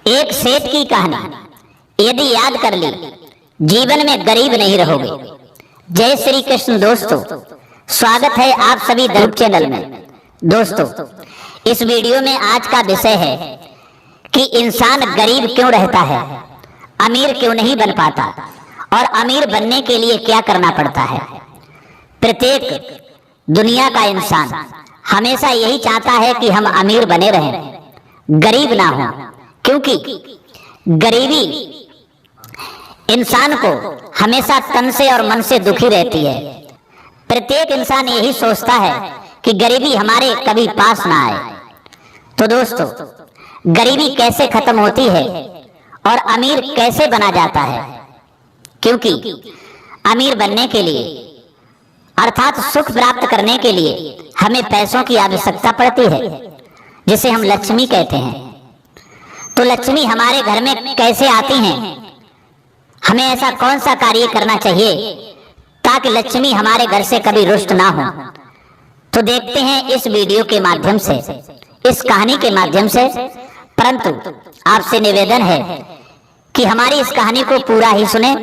एक सेठ की कहानी यदि याद कर ली, जीवन में गरीब नहीं रहोगे। जय श्री कृष्ण दोस्तों, स्वागत है आप सभी ध्रुव चैनल में। दोस्तों, इस वीडियो में आज का विषय है कि इंसान गरीब क्यों रहता है, अमीर क्यों नहीं बन पाता और अमीर बनने के लिए क्या करना पड़ता है। प्रत्येक दुनिया का इंसान हमेशा यही चाहता है कि हम अमीर बने रहें, गरीब ना हो, क्योंकि गरीबी इंसान को हमेशा तन से और मन से दुखी रहती है। प्रत्येक इंसान यही सोचता है कि गरीबी हमारे कभी पास ना आए। तो दोस्तों, गरीबी कैसे खत्म होती है और अमीर कैसे बना जाता है? क्योंकि अमीर बनने के लिए अर्थात सुख प्राप्त करने के लिए हमें पैसों की आवश्यकता पड़ती है, जिसे हम लक्ष्मी कहते हैं। तो लक्ष्मी हमारे घर में कैसे आती हैं? हमें ऐसा कौन सा कार्य करना चाहिए ताकि लक्ष्मी हमारे घर से कभी रुष्ट ना हो? तो देखते हैं इस वीडियो के माध्यम से, इस कहानी के माध्यम से। परंतु आपसे निवेदन है कि हमारी इस कहानी को पूरा ही सुने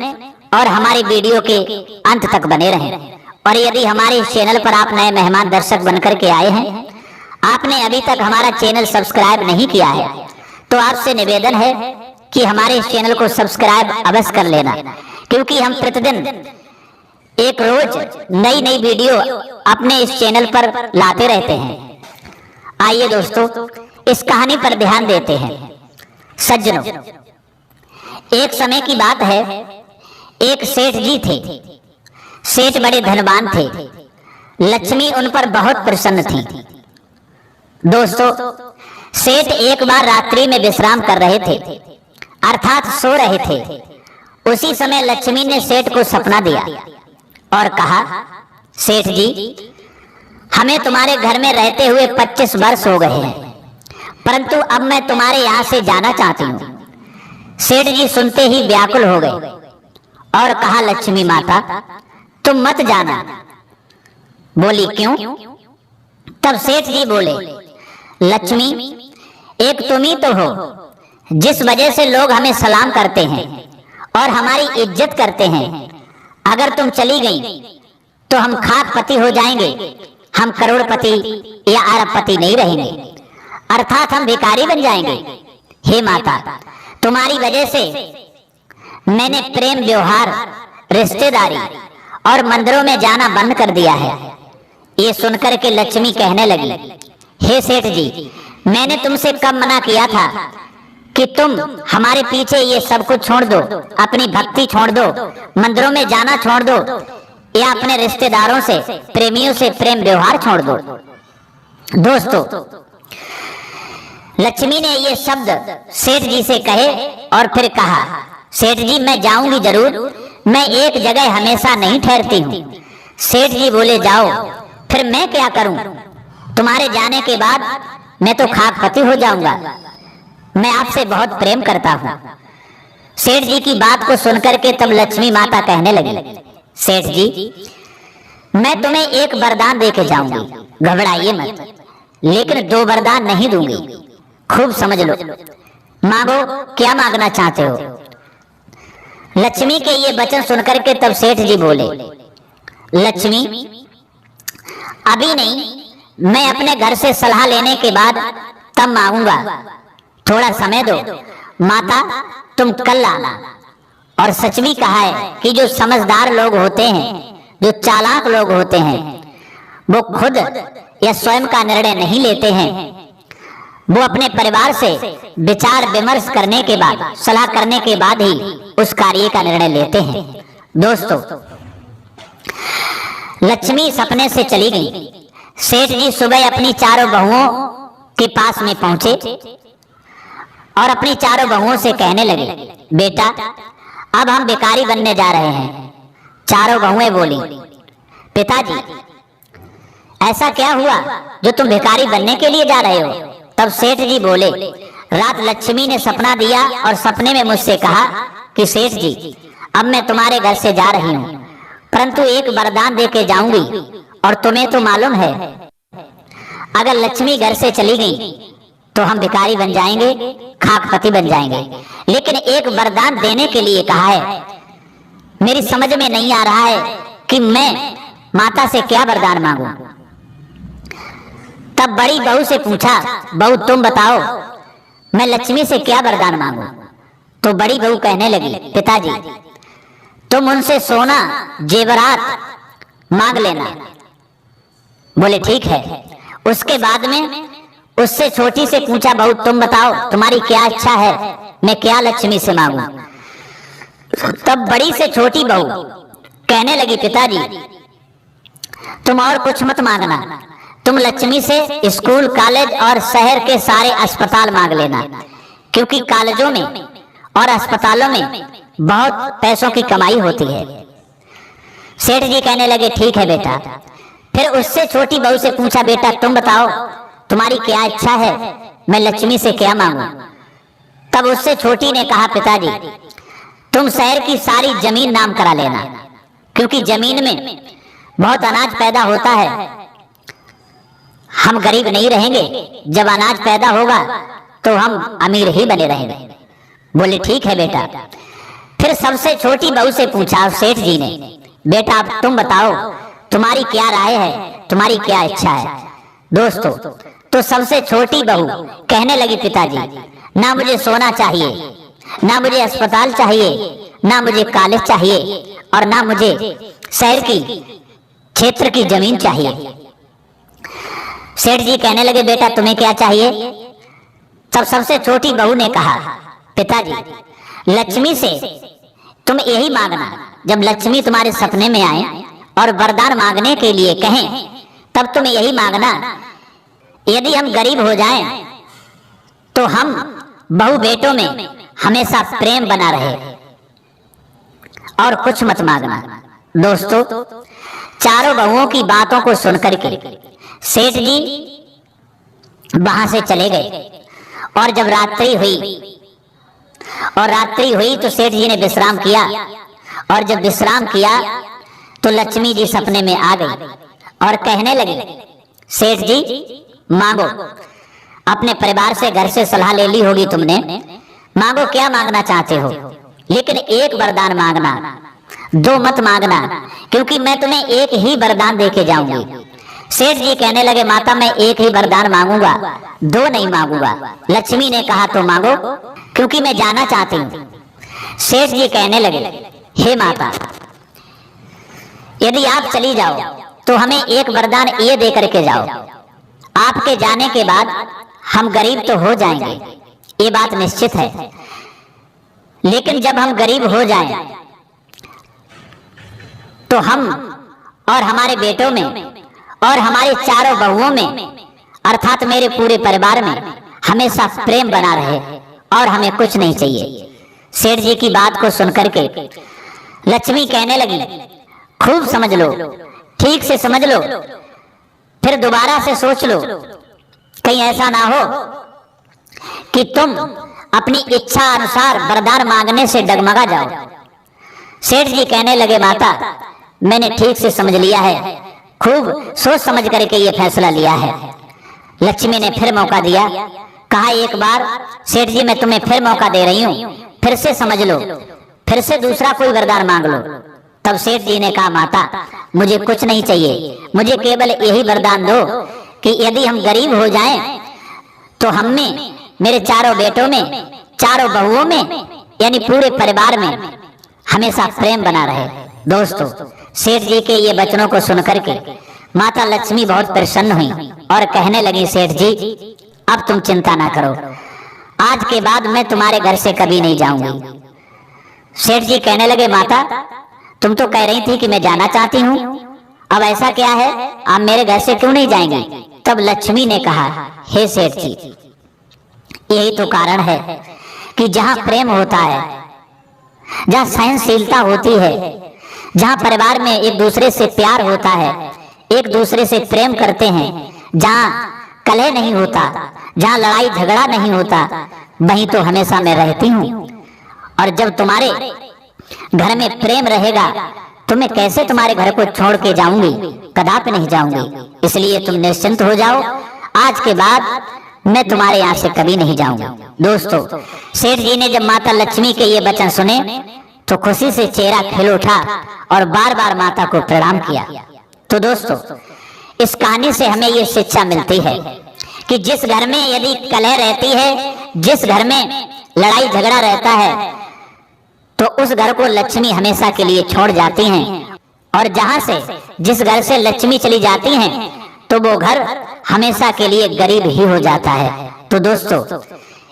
और हमारी वीडियो के अंत तक बने रहें। और यदि हमारे इस चैनल पर आप नए मेहमान दर्शक बनकर के आए हैं, आपने अभी तक हमारा चैनल सब्सक्राइब नहीं किया है, तो आपसे निवेदन है कि हमारे इस चैनल को सब्सक्राइब अवश्य कर लेना, क्योंकि हम प्रतिदिन एक रोज नई नई वीडियो अपने इस चैनल पर लाते रहते हैं। आइए दोस्तों, इस कहानी पर ध्यान देते हैं। सज्जनों, एक समय की बात है, एक सेठ जी थे। सेठ बड़े धनवान थे। लक्ष्मी उन पर बहुत प्रसन्न थी। दोस्तों, सेठ एक बार रात्रि में विश्राम कर रहे थे, अर्थात सो रहे थे। उसी समय लक्ष्मी ने सेठ को सपना दिया और कहा, सेठ जी, हमें तुम्हारे घर में रहते हुए 25 वर्ष हो गए हैं, परंतु अब मैं तुम्हारे यहाँ से जाना चाहती हूँ। सेठ जी सुनते ही व्याकुल हो गए और कहा, लक्ष्मी माता, तुम मत जाना। बोली, क्यों? तब सेठ जी बोले, लक्ष्मी, एक तुम ही तो हो जिस वजह से लोग हमें सलाम करते हैं और हमारी इज्जत करते हैं। अगर तुम चली गई तो हम खाकपति हो जाएंगे, हम करोड़पति या अरबपति नहीं रहेंगे, अर्थात हम भिखारी बन जाएंगे। हे माता, तुम्हारी वजह से मैंने प्रेम, व्यवहार, रिश्तेदारी और मंदिरों में जाना बंद कर दिया है। ये सुनकर के लक्ष्मी कहने लगी, हे सेठ जी, मैंने तुमसे कब मना किया था कि तुम हमारे पीछे ये सब कुछ छोड़ दो, अपनी भक्ति छोड़ दो, मंदिरों में जाना छोड़ दो, या अपने रिश्तेदारों से, प्रेमियों से प्रेम व्यवहार छोड़ दो। दोस्तों, लक्ष्मी ने ये शब्द सेठ जी से कहे और फिर कहा, सेठ जी, मैं जाऊंगी जरूर, मैं एक जगह हमेशा नहीं ठहरती हूँ। सेठ जी बोले, जाओ, फिर मैं क्या करूं? तुम्हारे जाने के बाद मैं तो खाकपति हो जाऊंगा। मैं आपसे बहुत प्रेम करता हूँ। सेठ जी की बात को सुनकर के तब लक्ष्मी माता कहने लगी, सेठ जी, मैं तुम्हें एक वरदान दे के जाऊंगी, घबराइए मत, लेकिन 2 वरदान नहीं दूंगी। खूब समझ लो, मांगो, क्या मांगना चाहते हो? लक्ष्मी के ये वचन सुनकर के तब सेठ जी बोले, लक्ष्मी, अभी नहीं, मैं अपने घर से सलाह लेने के बाद तब मांगूंगा, थोड़ा समय दो। माता, तुम कल आना। और सच भी कहा है कि जो समझदार लोग होते हैं, जो चालाक लोग होते हैं, वो खुद या स्वयं का निर्णय नहीं लेते हैं, वो अपने परिवार से विचार विमर्श करने के बाद, सलाह करने के बाद ही उस कार्य का निर्णय लेते हैं। दोस्तों, लक्ष्मी सपने से चली गई। सेठ जी सुबह अपनी चारों बहुओं के पास में पहुंचे और अपनी चारों बहुओं से कहने लगे, बेटा, अब हम भिखारी बनने जा रहे हैं। चारों बहुएं बोली, पिताजी, ऐसा क्या हुआ जो तुम भिखारी बनने के लिए जा रहे हो? तब सेठ जी बोले, रात लक्ष्मी ने सपना दिया और सपने में मुझसे कहा कि सेठ जी, अब मैं तुम्हारे घर से जा रही हूँ, परंतु एक वरदान दे के जाऊंगी। और तुम्हें तो मालूम है, अगर लक्ष्मी घर से चली गई तो हम भिखारी बन जाएंगे, खाकपति बन जाएंगे। लेकिन एक वरदान देने के लिए कहा है। मेरी समझ में नहीं आ रहा है कि मैं माता से क्या वरदान मांगू। तब बड़ी बहू से पूछा, बहू तुम बताओ मैं लक्ष्मी से क्या वरदान मांगू। तो बड़ी बहू कहने लगी, पिताजी तुम उनसे सोना जेवरात मांग लेना। बोले ठीक है। उसके बाद में उससे छोटी से पूछा, बहू तुम बताओ तुम्हारी क्या इच्छा है, मैं क्या लक्ष्मी से मांगू। तब बड़ी से छोटी बहू कहने लगी, पिताजी तुम और कुछ मत मांगना, तुम लक्ष्मी से स्कूल कॉलेज और शहर के सारे अस्पताल मांग लेना, क्योंकि कॉलेजों में और अस्पतालों में बहुत पैसों की कमाई होती है। सेठ जी कहने लगे ठीक है बेटा। फिर उससे छोटी बहू से पूछा, बेटा तुम बताओ तुम्हारी क्या इच्छा है, मैं लक्ष्मी से क्या मांगू। तब उससे छोटी ने कहा, पिताजी तुम शहर की सारी जमीन नाम करा लेना, क्योंकि जमीन में बहुत अनाज पैदा होता है, हम गरीब नहीं रहेंगे, जब अनाज पैदा होगा तो हम अमीर ही बने रहेंगे। बोले ठीक है बेटा। फिर सबसे छोटी बहू से पूछा सेठ जी ने, बेटा अब तुम बताओ तुम्हारी क्या राय है, तुम्हारी क्या इच्छा है। दोस्तों तो सबसे छोटी बहू कहने लगी, पिताजी ना मुझे सोना चाहिए, ना मुझे अस्पताल चाहिए, ना मुझे कॉलेज चाहिए, और ना मुझे शहर की क्षेत्र की जमीन चाहिए। सेठ जी कहने लगे, बेटा तुम्हें क्या चाहिए। तब सबसे छोटी बहू ने कहा, पिताजी लक्ष्मी से तुम यही मांगना, जब लक्ष्मी तुम्हारे सपने में आए और वरदान मांगने के लिए कहें, तब तुम यही मांगना, यदि हम गरीब हो जाएं तो हम बहू बेटों में हमेशा प्रेम बना रहे, और कुछ मत मांगना। दोस्तों चारों बहुओं की बातों को सुनकर के सेठ जी वहां से चले गए। और जब रात्रि हुई तो सेठ जी ने विश्राम किया, और जब विश्राम किया तो लक्ष्मी जी सपने में आ गई और कहने लगी, सेठ जी मांगो, अपने परिवार से घर से सलाह ले ली होगी तुमने, मांगो क्या मांगना चाहते हो, लेकिन एक वरदान मांगना, दो मत मांगना, क्योंकि मैं तुम्हें एक ही वरदान देके जाऊंगी। सेठ जी कहने लगे, माता मैं एक ही वरदान मांगूंगा, दो नहीं मांगूंगा। लक्ष्मी ने कहा तो मांगो, क्योंकि मैं जाना चाहती हूँ। सेठ जी कहने लगे, हे माता यदि आप चली जाओ तो हमें एक वरदान ये दे करके जाओ, आपके जाने के बाद हम गरीब तो हो जाएंगे, ये बात निश्चित है, लेकिन जब हम गरीब हो जाएं तो हम और हमारे बेटों में और हमारी चारों बहुओं में, अर्थात मेरे पूरे परिवार में हमेशा प्रेम बना रहे, और हमें कुछ नहीं चाहिए। सेठ जी की बात को सुनकर के लक्ष्मी कहने लगी, खूब समझ लो, ठीक से समझ लो, फिर दोबारा से सोच लो, कहीं ऐसा ना हो कि तुम अपनी इच्छा अनुसार वरदान मांगने से डगमगा जाओ। सेठ जी कहने लगे, माता मैंने ठीक से समझ लिया है, खूब सोच समझ करके ये फैसला लिया है। लक्ष्मी ने फिर मौका दिया, कहा एक बार सेठ जी मैं तुम्हें फिर मौका दे रही हूँ, फिर से समझ लो, फिर से दूसरा कोई वरदान मांग लो। तब सेठ जी ने कहा, माता मुझे कुछ नहीं चाहिए, मुझे केवल यही वरदान दो कि यदि हम गरीब हो जाएं तो हम में, मेरे चारों बेटों में, चारों बहुओं में, यानी पूरे परिवार में हमेशा प्रेम बना रहे। दोस्तों सेठ जी के ये वचनों को सुनकर के माता लक्ष्मी बहुत प्रसन्न हुई और कहने लगी, सेठ जी अब तुम चिंता ना करो, आज के बाद मैं तुम्हारे घर से कभी नहीं जाऊंगी। सेठ जी कहने लगे, माता तुम तो कह रही थी कि मैं जाना चाहती हूँ, अब ऐसा क्या है, आप मेरे घर से क्यों नहीं जाएंगे। तब लक्ष्मी ने कहा, हे सेठ जी यही तो कारण है कि जहाँ प्रेम होता है, जहाँ सहनशीलता होती है, जहाँ परिवार में एक दूसरे से प्यार होता है, एक दूसरे से प्रेम करते हैं, जहाँ कलह नहीं होता, जहाँ लड़ाई झगड़ा नहीं होता, वहीं तो हमेशा मैं रहती हूँ। और जब तुम्हारे घर में प्रेम रहेगा तो मैं कैसे तुम्हारे घर को छोड़ के जाऊंगी, कदापि नहीं जाऊंगी। इसलिए तुम निश्चिंत हो जाओ, आज के बाद मैं तुम्हारे यहाँ से कभी नहीं जाऊंगा। दोस्तों, सेठ जी ने जब माता लक्ष्मी के ये वचन सुने तो खुशी से चेहरा खिल उठा और बार बार माता को प्रणाम किया। तो दोस्तों, इस कहानी से हमें ये शिक्षा मिलती है कि जिस घर में यदि कलह रहती है, जिस घर में लड़ाई झगड़ा रहता है, तो उस घर को लक्ष्मी हमेशा के लिए छोड़ जाती हैं, और जहां से जिस घर से लक्ष्मी चली जाती हैं तो वो घर हमेशा के लिए गरीब ही हो जाता है। तो दोस्तों,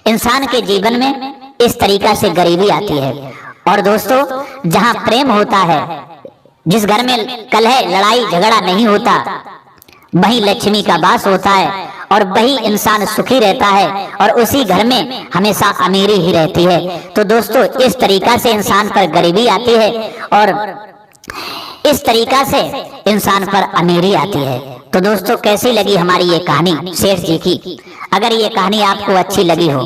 इंसान के जीवन में इस तरीका से गरीबी आती है। और दोस्तों, जहां प्रेम होता है, जिस घर में कलह लड़ाई झगड़ा नहीं होता, वहीं लक्ष्मी का वास होता है और वही इंसान सुखी रहता है और उसी घर में हमेशा अमीरी ही रहती है। तो दोस्तों, इस तरीका से इंसान पर गरीबी आती है और इस तरीका से इंसान पर अमीरी आती है। तो दोस्तों, कैसी लगी हमारी ये कहानी शेर जी की? अगर ये कहानी आपको अच्छी लगी हो,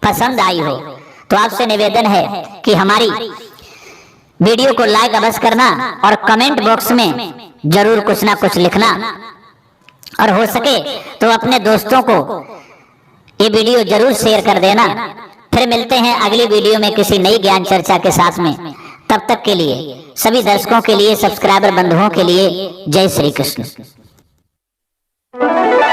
पसंद आई हो, तो आपसे निवेदन है कि हमारी वीडियो को लाइक अवश्य करना और कमेंट बॉक्स में जरूर कुछ ना कुछ लिखना, और हो सके तो अपने दोस्तों को ये वीडियो जरूर शेयर कर देना। फिर मिलते हैं अगली वीडियो में किसी नई ज्ञान चर्चा के साथ में। तब तक के लिए सभी दर्शकों के लिए, सब्सक्राइबर बंधुओं के लिए जय श्री कृष्ण।